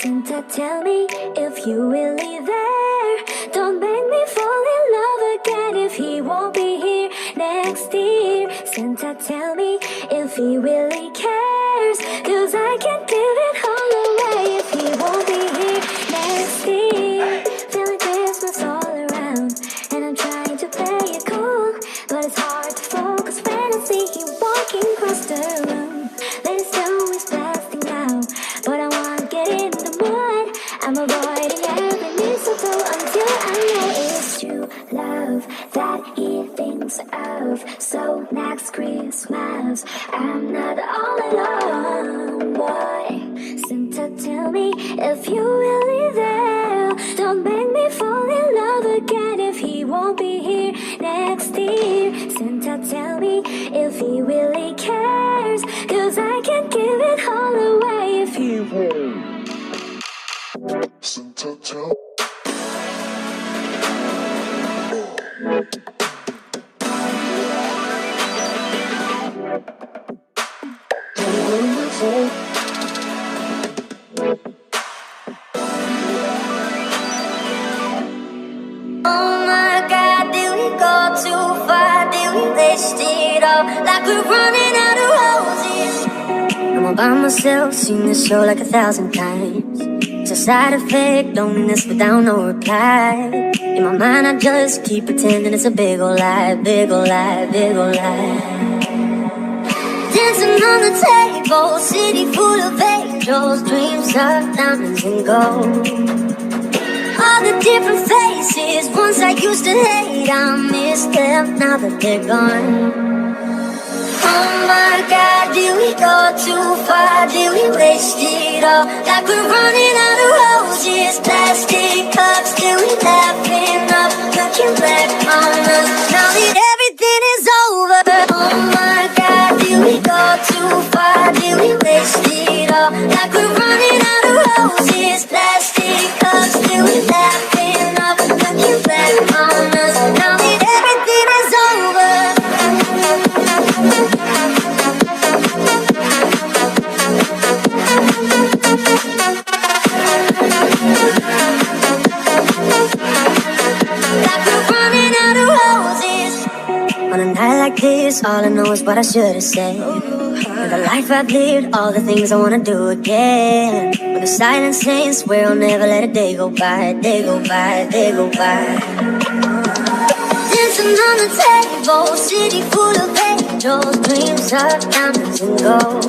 Santa, tell me if you really there. Don't make me fall in love again if he won't be here next year. Santa, tell me if he really cares, 'cause I can't give it all away if he won't be here next year. Feeling Christmas all around, and I'm trying to play it cool, but it's hard to focus when I see him walking across the room. Let snow is blasting now, but I wanna get in the mud. I'm avoiding every mistletoe until I know it's true love that he thinks of. So next Christmas I'm not all alone, boy. Santa, tell me if you're really there. Don't make me fall in love again if he won't be here next year. Santa, tell me if he really cares, 'cause I can't give it all away if he won't. Santa, tell Oh my God, did we go too far? Did we waste it all? Like we're running out of roses. I'm all by myself, seen this show like 1,000 times. It's a side effect, loneliness without no reply. In my mind I just keep pretending it's a big ol' lie, big ol' lie, big ol' lie. Dancing on the table, city full of angels, dreams of diamonds and gold. All the different faces, ones I used to hate, I miss them now that they're gone. Oh my God, did we go too far? Did we waste it all? Like we're running out of roses, plastic cups. Did we laugh enough? Looking back on us, now that everything is over. Oh my God, did we go too far? Did we waste it all? Like we're running out of roses, plastic cups. Did we laugh enough? Looking back on us, now that everything is over. Like we're running out of roses. On a night like this, all I know is what I should have said. And the life I've lived, all the things I wanna do again. When the silence ends, swear I'll never let a day go by, day go by, day go by. Dancing on the table, city full of angels, dreams of diamonds and gold.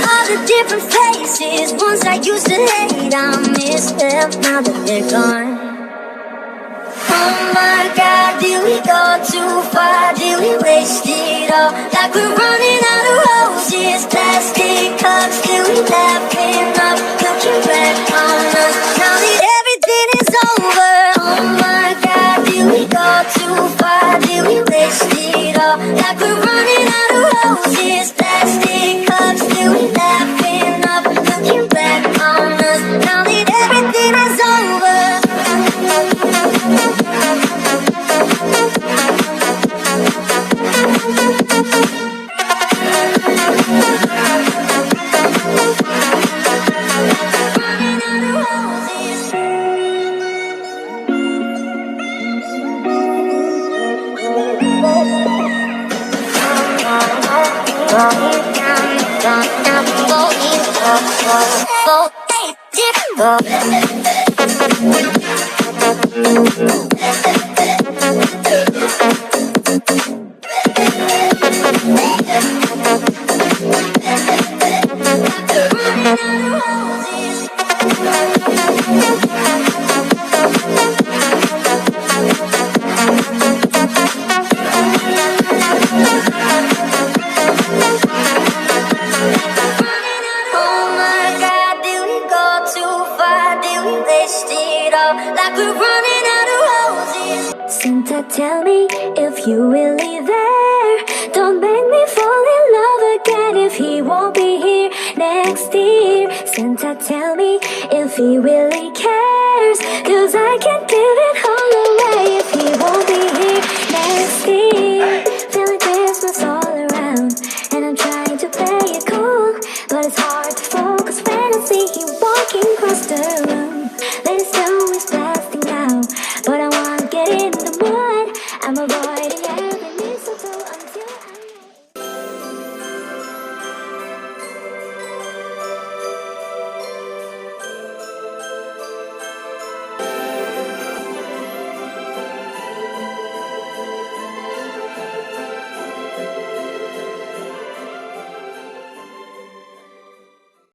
All the different faces, ones I used to hate, I miss them now that they're gone. Oh my God, did we go too far? Did we waste it all? Like we're running out of roses, plastic cups. Did we laugh enough? Looking back on us, now that everything is over. Oh my God, did we go too far? Did we waste it all? Like we're running out of roses, plastic cups. Did we laugh enough? Looking back on us, now that everything is over. Santa, tell me if you're really there. Don't make me fall in love again if he won't be here next year. Santa, tell me if he really cares, 'cause I can't give